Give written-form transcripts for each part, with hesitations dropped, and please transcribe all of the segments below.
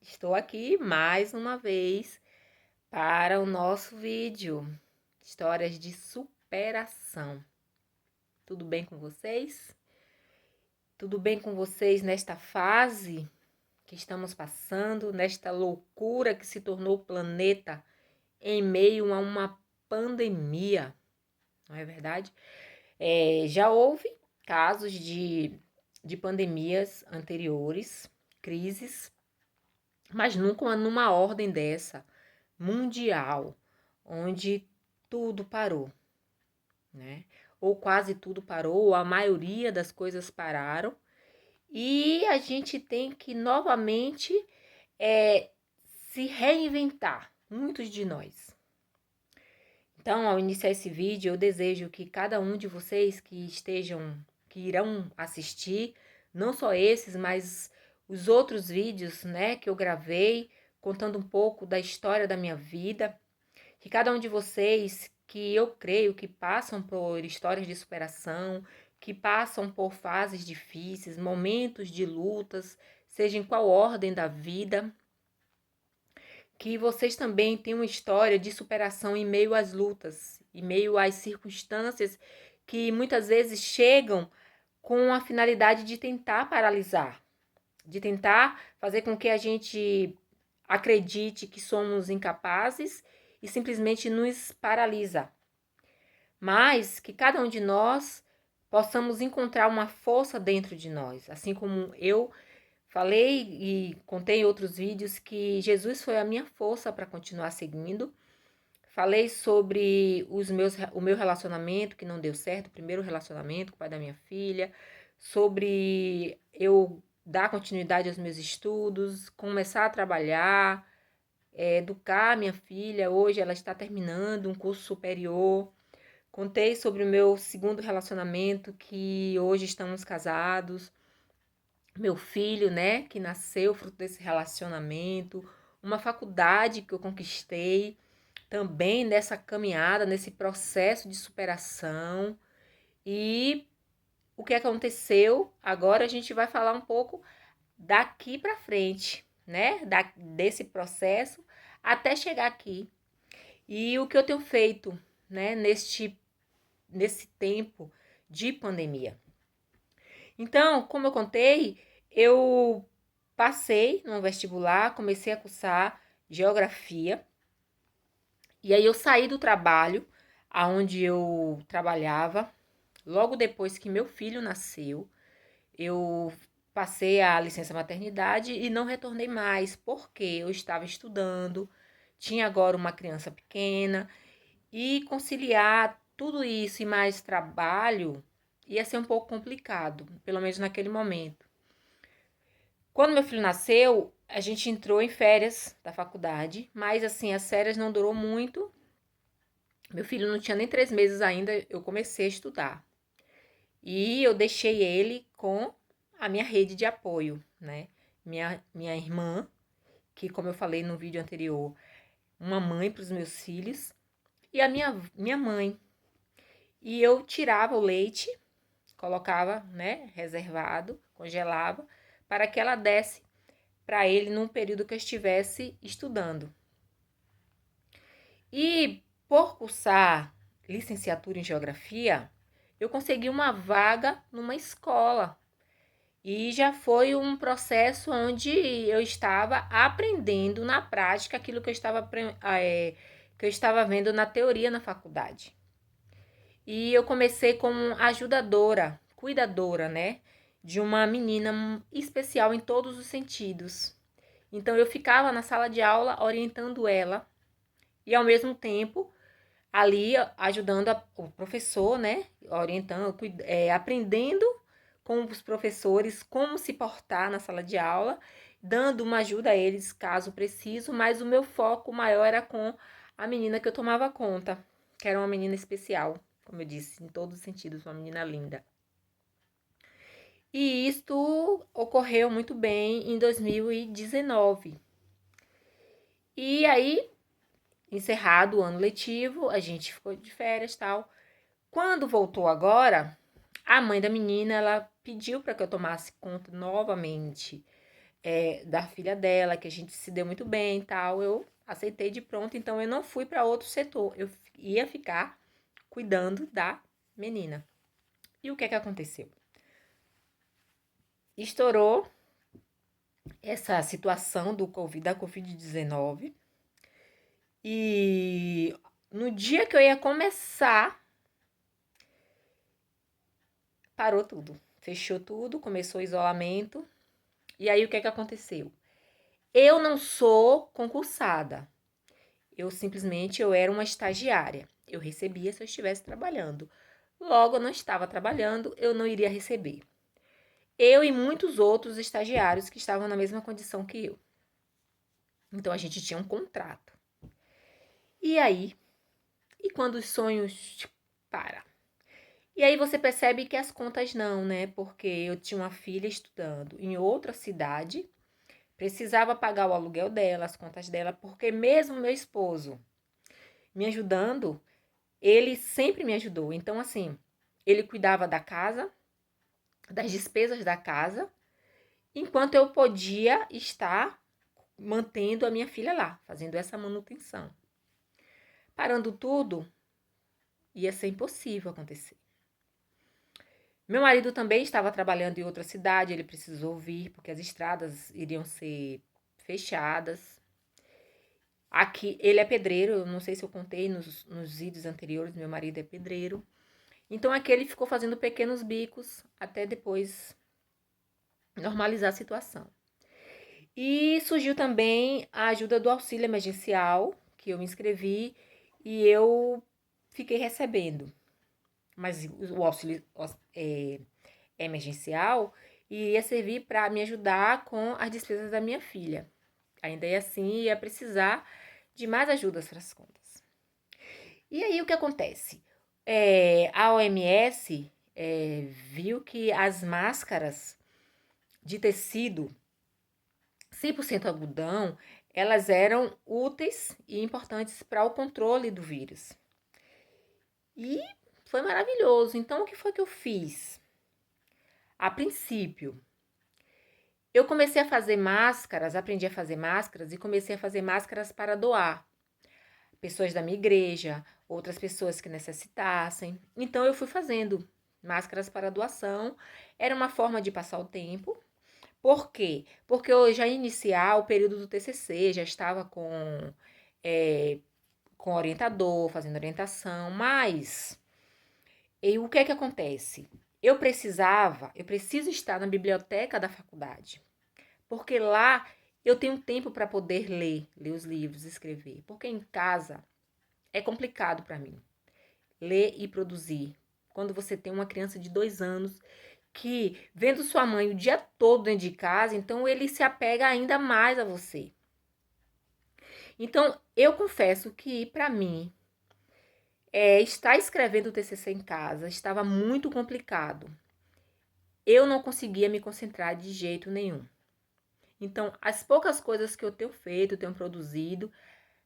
Estou aqui mais uma vez para o nosso vídeo Histórias de Superação. Tudo bem com vocês? Tudo bem com vocês nesta fase que estamos passando, nesta loucura que se tornou o planeta em meio a uma pandemia, não é verdade? Já houve casos de pandemias anteriores, crises, mas nunca numa ordem dessa, mundial, onde tudo parou, né? Ou quase tudo parou, ou a maioria das coisas pararam, e a gente tem que novamente se reinventar, muitos de nós. Então, ao iniciar esse vídeo, eu desejo que cada um de vocês que irão assistir, não só esses, mas os outros vídeos, né, que eu gravei, contando um pouco da história da minha vida, que cada um de vocês, que eu creio que passam por histórias de superação, que passam por fases difíceis, momentos de lutas, seja em qual ordem da vida, que vocês também têm uma história de superação em meio às lutas, em meio às circunstâncias que muitas vezes chegam com a finalidade de tentar paralisar, de tentar fazer com que a gente acredite que somos incapazes e simplesmente nos paralisa. Mas que cada um de nós possamos encontrar uma força dentro de nós, assim como eu falei e contei em outros vídeos que Jesus foi a minha força para continuar seguindo. Falei sobre o meu relacionamento que não deu certo, o primeiro relacionamento com o pai da minha filha, sobre eu dar continuidade aos meus estudos, começar a trabalhar, educar minha filha. Hoje ela está terminando um curso superior. Contei sobre o meu segundo relacionamento, que hoje estamos casados. Meu filho, né, que nasceu fruto desse relacionamento. Uma faculdade que eu conquistei também nessa caminhada, nesse processo de superação. E o que aconteceu? Agora a gente vai falar um pouco daqui para frente, né? Desse processo até chegar aqui. E o que eu tenho feito, né, nesse tempo de pandemia. Então, como eu contei, eu passei no vestibular, comecei a cursar geografia. E aí eu saí do trabalho aonde eu trabalhava. Logo depois que meu filho nasceu, eu passei a licença maternidade e não retornei mais, porque eu estava estudando, tinha agora uma criança pequena e conciliar tudo isso e mais trabalho ia ser um pouco complicado, pelo menos naquele momento. Quando meu filho nasceu, a gente entrou em férias da faculdade, mas assim, as férias não durou muito. Meu filho não tinha nem 3 meses ainda, eu comecei a estudar. E eu deixei ele com a minha rede de apoio, né? Minha irmã, que como eu falei no vídeo anterior, uma mãe para os meus filhos, e a minha mãe. E eu tirava o leite, colocava, né, reservado, congelava, para que ela desse para ele num período que eu estivesse estudando. E por cursar licenciatura em geografia, eu consegui uma vaga numa escola. E já foi um processo onde eu estava aprendendo na prática aquilo que eu estava vendo na teoria na faculdade. E eu comecei como ajudadora, cuidadora, né? De uma menina especial em todos os sentidos. Então eu ficava na sala de aula orientando ela e ao mesmo tempo ali ajudando o professor, né? Orientando, aprendendo com os professores como se portar na sala de aula, dando uma ajuda a eles caso preciso, mas o meu foco maior era com a menina que eu tomava conta, que era uma menina especial, como eu disse, em todos os sentidos, uma menina linda. E isto ocorreu muito bem em 2019. E aí, encerrado o ano letivo, a gente ficou de férias e tal. Quando voltou agora, a mãe da menina, ela pediu para que eu tomasse conta novamente da filha dela, que a gente se deu muito bem e tal, eu aceitei de pronto, então eu não fui para outro setor, eu ia ficar cuidando da menina. E o que é que aconteceu? Estourou essa situação da Covid-19 e no dia que eu ia começar, parou tudo. Fechou tudo, começou o isolamento. E aí o que é que aconteceu? Eu não sou concursada. Eu era uma estagiária. Eu recebia se eu estivesse trabalhando. Logo, eu não estava trabalhando, eu não iria receber. Eu e muitos outros estagiários que estavam na mesma condição que eu. Então, a gente tinha um contrato. E aí? E quando os sonhos param? E aí você percebe que as contas não, né? Porque eu tinha uma filha estudando em outra cidade, precisava pagar o aluguel dela, as contas dela, porque mesmo meu esposo me ajudando, ele sempre me ajudou. Então, assim, ele cuidava da casa, das despesas da casa, enquanto eu podia estar mantendo a minha filha lá, fazendo essa manutenção. Parando tudo, ia ser impossível acontecer. Meu marido também estava trabalhando em outra cidade, ele precisou vir, porque as estradas iriam ser fechadas. Aqui, ele é pedreiro, eu não sei se eu contei nos vídeos anteriores, meu marido é pedreiro. Então, aqui ele ficou fazendo pequenos bicos até depois normalizar a situação. E surgiu também a ajuda do auxílio emergencial, que eu me inscrevi e eu fiquei recebendo. Mas o auxílio emergencial iria servir para me ajudar com as despesas da minha filha. Ainda assim, ia precisar de mais ajudas para as contas. E aí, o que acontece? A OMS viu que as máscaras de tecido 100% algodão, elas eram úteis e importantes para o controle do vírus. E foi maravilhoso. Então, o que foi que eu fiz? A princípio, eu comecei a fazer máscaras, aprendi a fazer máscaras e comecei a fazer máscaras para doar. Pessoas da minha igreja, outras pessoas que necessitassem. Então, eu fui fazendo máscaras para doação. Era uma forma de passar o tempo. Por quê? Porque eu já ia iniciar o período do TCC, já estava com orientador, fazendo orientação, mas o que é que acontece? Eu preciso estar na biblioteca da faculdade, porque lá eu tenho tempo para poder ler os livros, escrever, porque em casa é complicado para mim ler e produzir. Quando você tem uma criança de 2 anos que, vendo sua mãe o dia todo dentro de casa, então ele se apega ainda mais a você. Então, eu confesso que, para mim, estar escrevendo o TCC em casa estava muito complicado. Eu não conseguia me concentrar de jeito nenhum. Então, as poucas coisas que eu tenho feito, tenho produzido,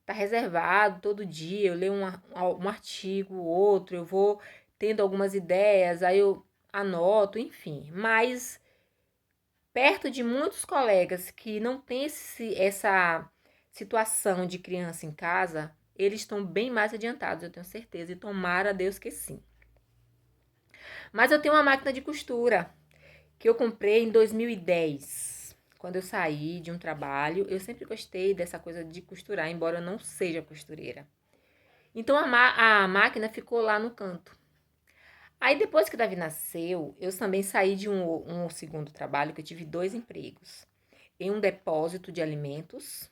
tá reservado todo dia. Eu leio um artigo, outro, eu vou tendo algumas ideias, aí eu anoto, enfim. Mas perto de muitos colegas que não têm essa situação de criança em casa, eles estão bem mais adiantados, eu tenho certeza, e tomara a Deus que sim. Mas eu tenho uma máquina de costura que eu comprei em 2010, quando eu saí de um trabalho. Eu sempre gostei dessa coisa de costurar, embora eu não seja costureira. Então a máquina ficou lá no canto. Aí depois que o Davi nasceu, eu também saí de um segundo trabalho, que eu tive 2 empregos. Em um depósito de alimentos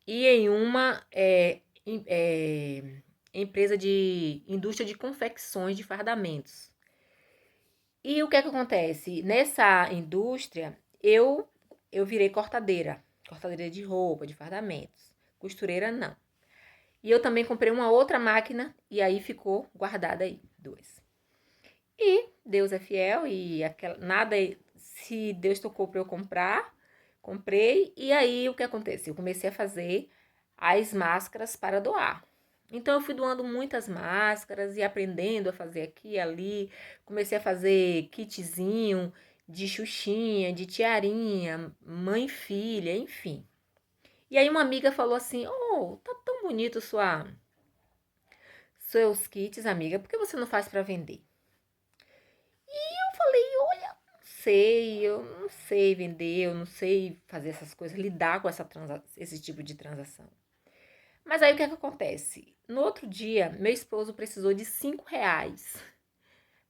e em uma empresa de indústria de confecções de fardamentos. E o que é que acontece? Nessa indústria, eu virei cortadeira de roupa, de fardamentos. Costureira, não. E eu também comprei uma outra máquina e aí ficou guardada aí, 2. E Deus é fiel e nada, se Deus tocou para eu comprar, comprei. E aí o que acontece? Eu comecei a fazer as máscaras para doar. Então eu fui doando muitas máscaras e aprendendo a fazer aqui e ali. Comecei a fazer kitzinho de xuxinha, de tiarinha, mãe e filha, enfim. E aí uma amiga falou assim: "Oh, tá tão bonito seus kits, amiga, por que você não faz para vender?" Eu falei: "Olha, eu não sei vender, eu não sei fazer essas coisas, lidar com esse tipo de transação." Mas aí o que é que acontece? No outro dia, meu esposo precisou de R$ 5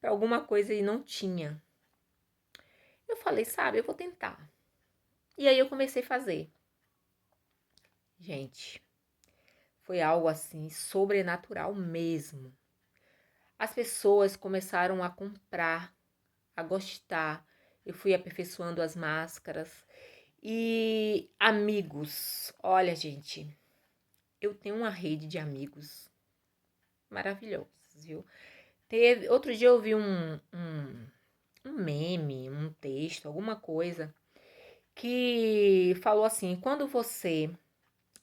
para alguma coisa e não tinha. Eu falei: "Sabe, eu vou tentar." E aí eu comecei a fazer. Gente, foi algo assim sobrenatural mesmo. As pessoas começaram a comprar, a gostar. Eu fui aperfeiçoando as máscaras e amigos. Olha, gente, eu tenho uma rede de amigos maravilhosos, viu? Outro dia eu vi um meme, um texto, alguma coisa, que falou assim: quando você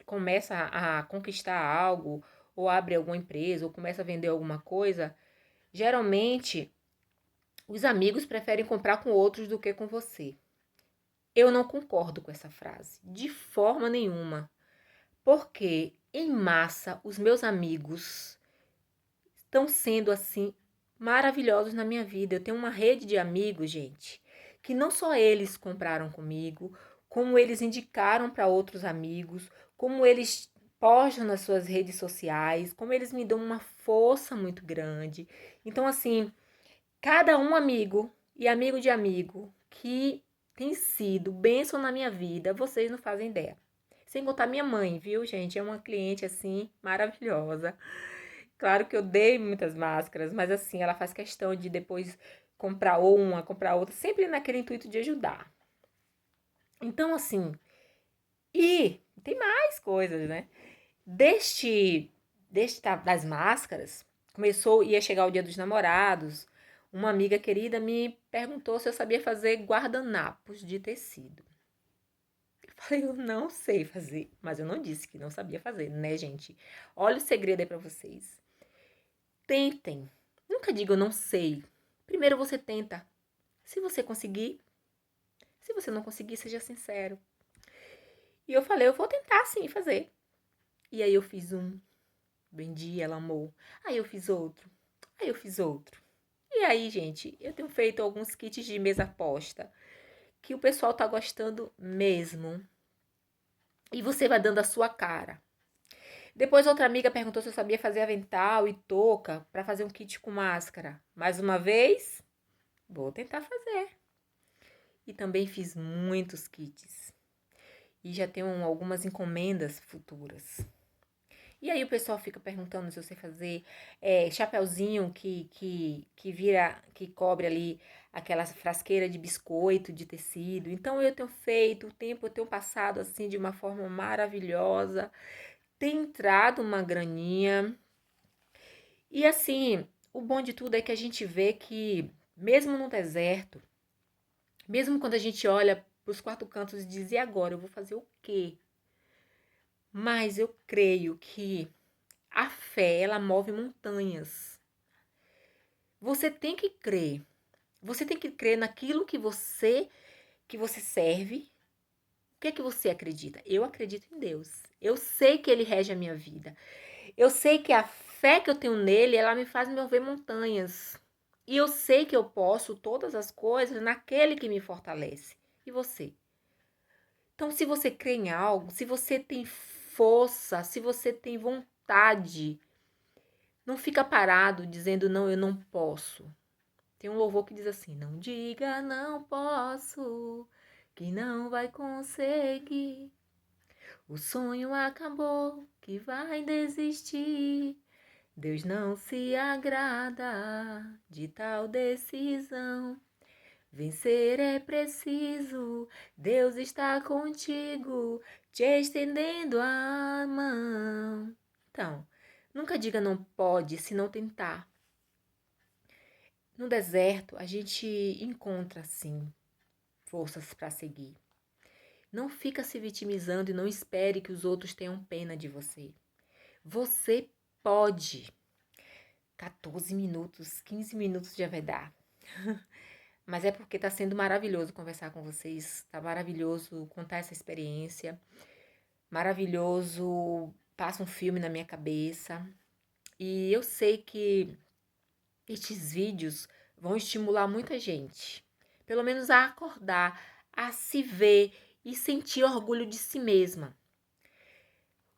começa a conquistar algo, ou abre alguma empresa, ou começa a vender alguma coisa, geralmente os amigos preferem comprar com outros do que com você. Eu não concordo com essa frase, de forma nenhuma, porque em massa os meus amigos estão sendo assim maravilhosos na minha vida. Eu tenho uma rede de amigos, gente, que não só eles compraram comigo, como eles indicaram para outros amigos, como eles postam nas suas redes sociais, como eles me dão uma força muito grande. Então, assim, cada um amigo e amigo de amigo que tem sido bênção na minha vida, vocês não fazem ideia. Sem contar minha mãe, viu, gente? É uma cliente assim maravilhosa. Claro que eu dei muitas máscaras, mas assim, ela faz questão de depois comprar uma, comprar outra, sempre naquele intuito de ajudar. Então, assim, e tem mais coisas, né? Das máscaras, ia chegar o Dia dos Namorados. Uma amiga querida me perguntou se eu sabia fazer guardanapos de tecido. Eu falei: "Eu não sei fazer", mas eu não disse que não sabia fazer, né, gente? Olha o segredo aí pra vocês. Tentem. Nunca diga eu não sei. Primeiro você tenta. Se você conseguir, se você não conseguir, seja sincero. E eu falei: "Eu vou tentar sim fazer." E aí eu fiz um, vendi, ela amou. Aí eu fiz outro. Aí eu fiz outro. E aí, gente, eu tenho feito alguns kits de mesa posta que o pessoal tá gostando mesmo. E você vai dando a sua cara. Depois outra amiga perguntou se eu sabia fazer avental e touca para fazer um kit com máscara. Mais uma vez, vou tentar fazer. E também fiz muitos kits. E já tenho algumas encomendas futuras. E aí o pessoal fica perguntando se eu sei fazer chapeuzinho que vira, que cobre ali aquela frasqueira de biscoito de tecido. Então eu tenho feito, o tempo eu tenho passado assim de uma forma maravilhosa. Tem entrado uma graninha. E assim, o bom de tudo é que a gente vê que mesmo no deserto, mesmo quando a gente olha para os quatro cantos e diz: "E agora? Eu vou fazer o quê?" Mas eu creio que a fé, ela move montanhas. Você tem que crer. Você tem que crer naquilo que você serve. O que é que você acredita? Eu acredito em Deus. Eu sei que ele rege a minha vida. Eu sei que a fé que eu tenho nele, ela me faz mover montanhas. E eu sei que eu posso todas as coisas naquele que me fortalece. E você? Então, se você crê em algo, se você tem força, se você tem vontade, não fica parado dizendo: "Não, eu não posso." Tem um louvor que diz assim: "Não diga não posso, que não vai conseguir. O sonho acabou, que vai desistir. Deus não se agrada de tal decisão. Vencer é preciso, Deus está contigo, te estendendo a mão." Então, nunca diga não pode se não tentar. No deserto, a gente encontra, sim, forças para seguir. Não fica se vitimizando e não espere que os outros tenham pena de você. Você pode. 14 minutos, 15 minutos já vai dar. mas é porque tá sendo maravilhoso conversar com vocês, tá maravilhoso contar essa experiência, maravilhoso, passa um filme na minha cabeça. E eu sei que estes vídeos vão estimular muita gente, pelo menos a acordar, a se ver e sentir orgulho de si mesma.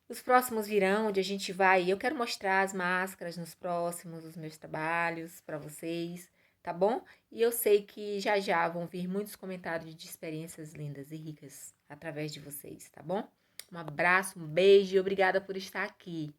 Os próximos virão, onde a gente vai. Eu quero mostrar as máscaras nos próximos, os meus trabalhos para vocês, tá bom? E eu sei que já já vão vir muitos comentários de experiências lindas e ricas através de vocês, tá bom? Um abraço, um beijo e obrigada por estar aqui.